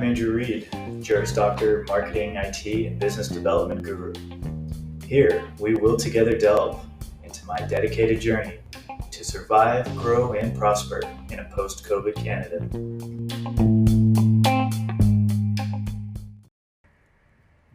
I'm Andrew Reed, Juris Doctor, Marketing, IT, and Business Development Guru. Here, we will together delve into my dedicated journey to survive, grow, and prosper in a post-COVID Canada.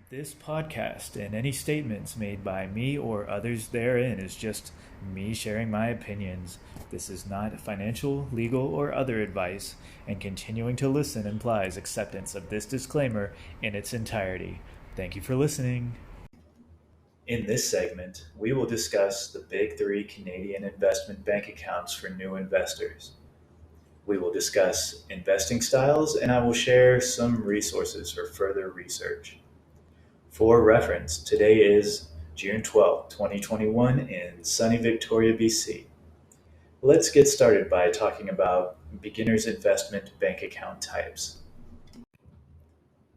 This podcast and any statements made by me or others therein is just me sharing my opinions. This is not financial, legal, or other advice, and continuing to listen implies acceptance of this disclaimer in its entirety. Thank you for listening. In this segment, we will discuss the big three Canadian investment bank accounts for new investors. We will discuss investing styles, and I will share some resources for further research. For reference, today is June 12, 2021 in sunny Victoria, BC. Let's get started by talking about beginner's investment bank account types.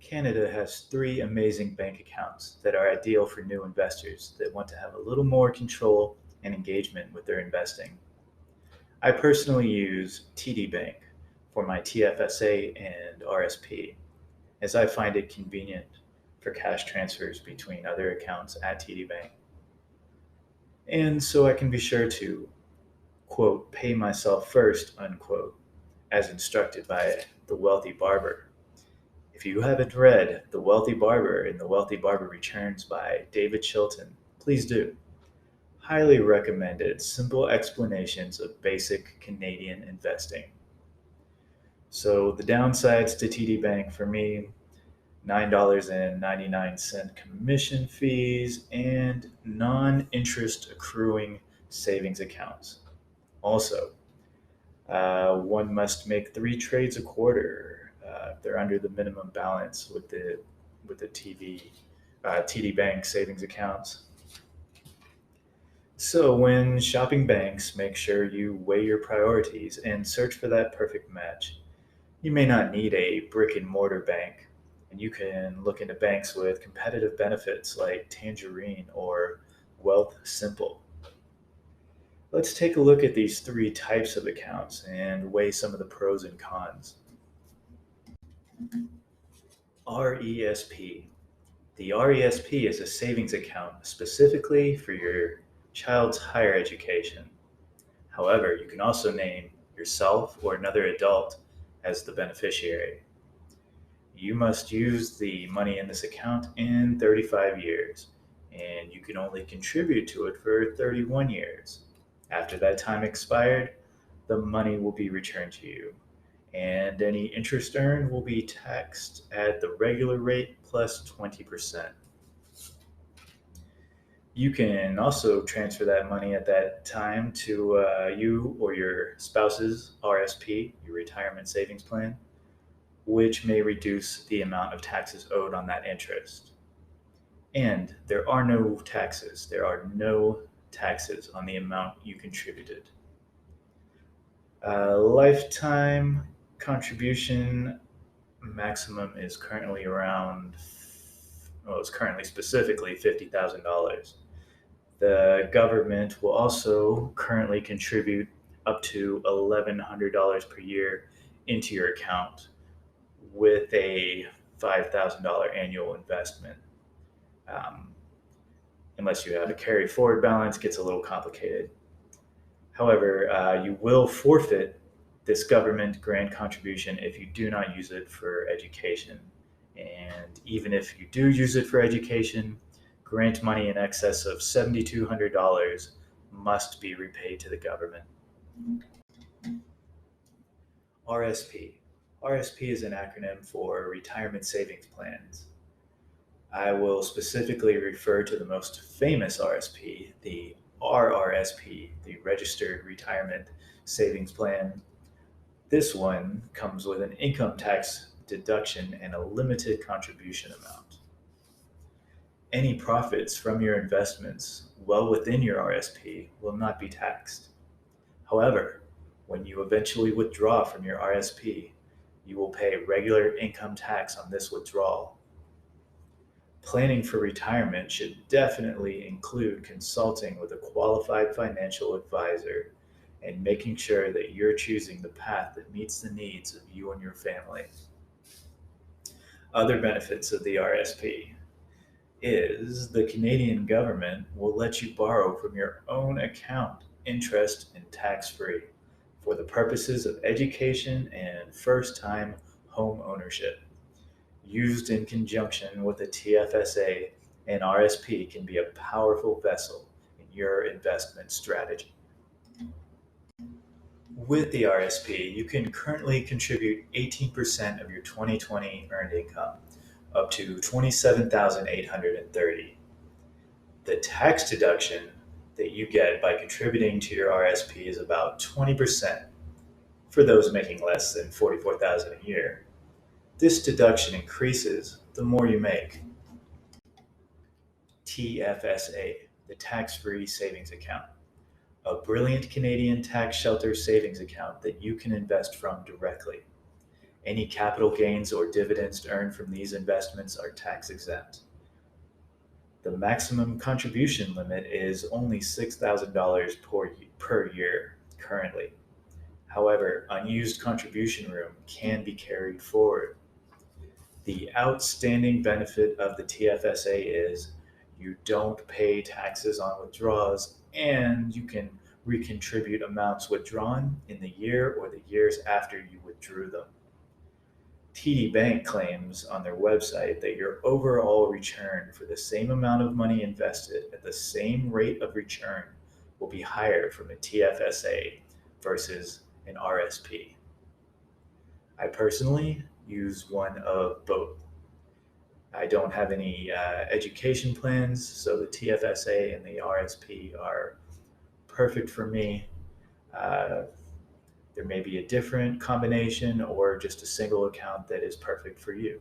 Canada has three amazing bank accounts that are ideal for new investors that want to have a little more control and engagement with their investing. I personally use TD Bank for my Tfsa and RSP, as I find it convenient for cash transfers between other accounts at TD Bank. And so I can be sure to, quote, pay myself first, unquote, as instructed by The Wealthy Barber. If you haven't read The Wealthy Barber and The Wealthy Barber Returns by David Chilton, please do. Highly recommended simple explanations of basic Canadian investing. So the downsides to TD Bank for me, $9.99 commission fees, and non-interest accruing savings accounts. Also, one must make 3 trades a quarter if they're under the minimum balance with the TD Bank savings accounts. So when shopping banks, make sure you weigh your priorities and search for that perfect match. You may not need a brick and mortar bank, and you can look into banks with competitive benefits like Tangerine or Wealth Simple. Let's take a look at these 3 types of accounts and weigh some of the pros and cons. RESP. The RESP is a savings account specifically for your child's higher education. However, you can also name yourself or another adult as the beneficiary. You must use the money in this account in 35 years, and you can only contribute to it for 31 years. After that time expired, the money will be returned to you, and any interest earned will be taxed at the regular rate plus 20%. You can also transfer that money at that time to you or your spouse's RSP, your retirement savings plan, which may reduce the amount of taxes owed on that interest. And there are no taxes. There are no taxes on the amount you contributed. Lifetime contribution maximum is currently it's currently specifically $50,000. The government will also currently contribute up to $1,100 per year into your account, with a $5,000 annual investment. Unless you have a carry forward balance, it gets a little complicated. However, you will forfeit this government grant contribution if you do not use it for education. And even if you do use it for education, grant money in excess of $7,200 must be repaid to the government. RSP. RSP is an acronym for Retirement Savings Plans. I will specifically refer to the most famous RSP, the RRSP, the Registered Retirement Savings Plan. This one comes with an income tax deduction and a limited contribution amount. Any profits from your investments well within your RSP will not be taxed. However, when you eventually withdraw from your RSP, you will pay regular income tax on this withdrawal. Planning for retirement should definitely include consulting with a qualified financial advisor and making sure that you're choosing the path that meets the needs of you and your family. Other benefits of the RSP is the Canadian government will let you borrow from your own account, interest and tax-free, for the purposes of education and first-time home ownership. Used in conjunction with the TFSA, and RSP can be a powerful vessel in your investment strategy. With the RSP, you can currently contribute 18% of your 2020 earned income, up to $27,830. The tax deduction that you get by contributing to your RSP is about 20% for those making less than $44,000 a year. This deduction increases the more you make. Tfsa, the tax-free savings account, a brilliant Canadian tax shelter savings account that you can invest from directly. Any capital gains or dividends earned from these investments are tax exempt. The maximum contribution limit is only $6,000 per year currently. However, unused contribution room can be carried forward. The outstanding benefit of the TFSA is you don't pay taxes on withdrawals, and you can recontribute amounts withdrawn in the year or the years after you withdrew them. TD Bank claims on their website that your overall return for the same amount of money invested at the same rate of return will be higher from a TFSA versus an RSP. I personally use one of both. I don't have any education plans, so the TFSA and the RSP are perfect for me. There may be a different combination or just a single account that is perfect for you.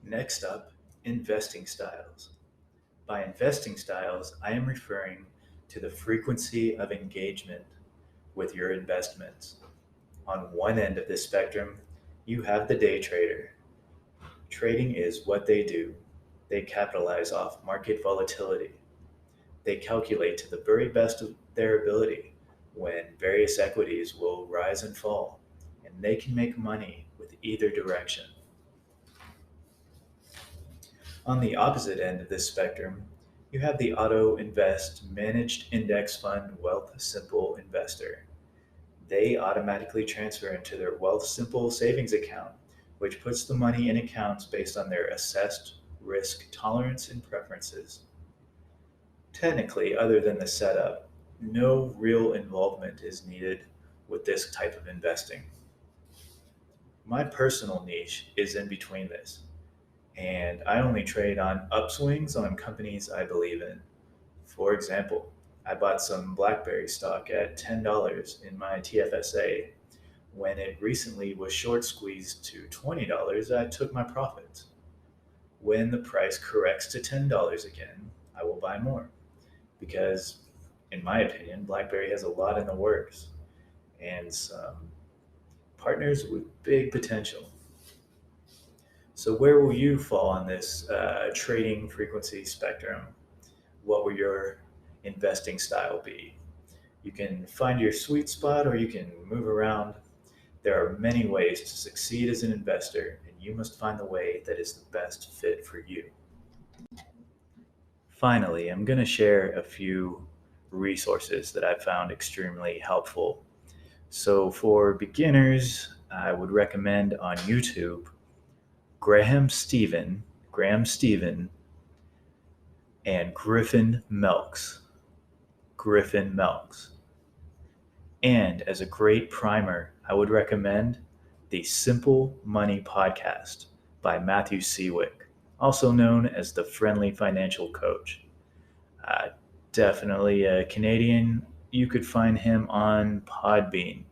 Next up, investing styles. By investing styles, I am referring to the frequency of engagement with your investments. On one end of this spectrum, you have the day trader. Trading is what they do. They capitalize off market volatility. They calculate to the very best of their ability when various equities will rise and fall, and they can make money with either direction. On the opposite end of this spectrum, you have the Auto Invest Managed Index Fund Wealth Simple investor. They automatically transfer into their Wealth Simple savings account, which puts the money in accounts based on their assessed risk tolerance and preferences. Technically, other than the setup, no real involvement is needed with this type of investing. My personal niche is in between this, and I only trade on upswings on companies I believe in. For example, I bought some BlackBerry stock at $10 in my TFSA. When it recently was short squeezed to $20, I took my profits. When the price corrects to $10 again, I will buy more because, in my opinion, BlackBerry has a lot in the works and some partners with big potential. So where will you fall on this trading frequency spectrum? What will your investing style be? You can find your sweet spot or you can move around. There are many ways to succeed as an investor, and you must find the way that is the best fit for you. Finally, I'm going to share a few resources that I've found extremely helpful. So for beginners, I would recommend on YouTube Graham Stephen, and Griffin Melks. And as a great primer, I would recommend the Simple Money Podcast by Matthew Seawick, also known as the Friendly Financial Coach. Definitely a Canadian. You could find him on Podbean.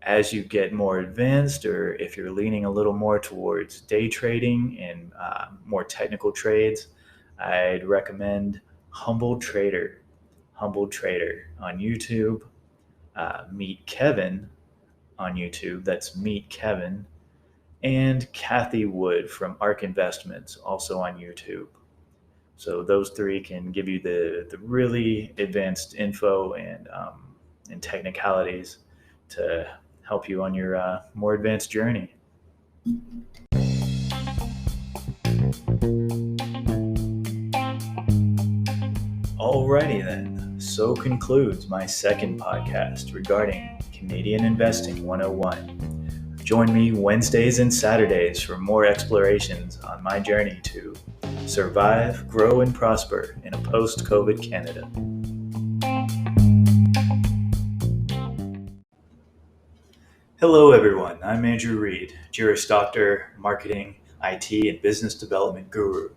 As you get more advanced, or if you're leaning a little more towards day trading and more technical trades, I'd recommend Humble Trader on YouTube. Meet Kevin on YouTube. That's Meet Kevin. And Kathy Wood from ARK Investments, also on YouTube. So those three can give you the really advanced info and technicalities to help you on your more advanced journey. Alrighty then, so concludes my second podcast regarding Canadian Investing 101. Join me Wednesdays and Saturdays for more explorations on my journey to survive, grow, and prosper in a post-COVID Canada. Hello everyone, I'm Andrew Reed, Juris Doctor, Marketing, IT, and Business Development Guru.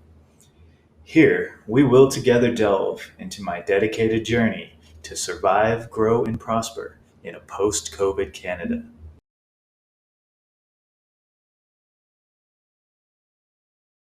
Here, we will together delve into my dedicated journey to survive, grow, and prosper in a post-COVID Canada.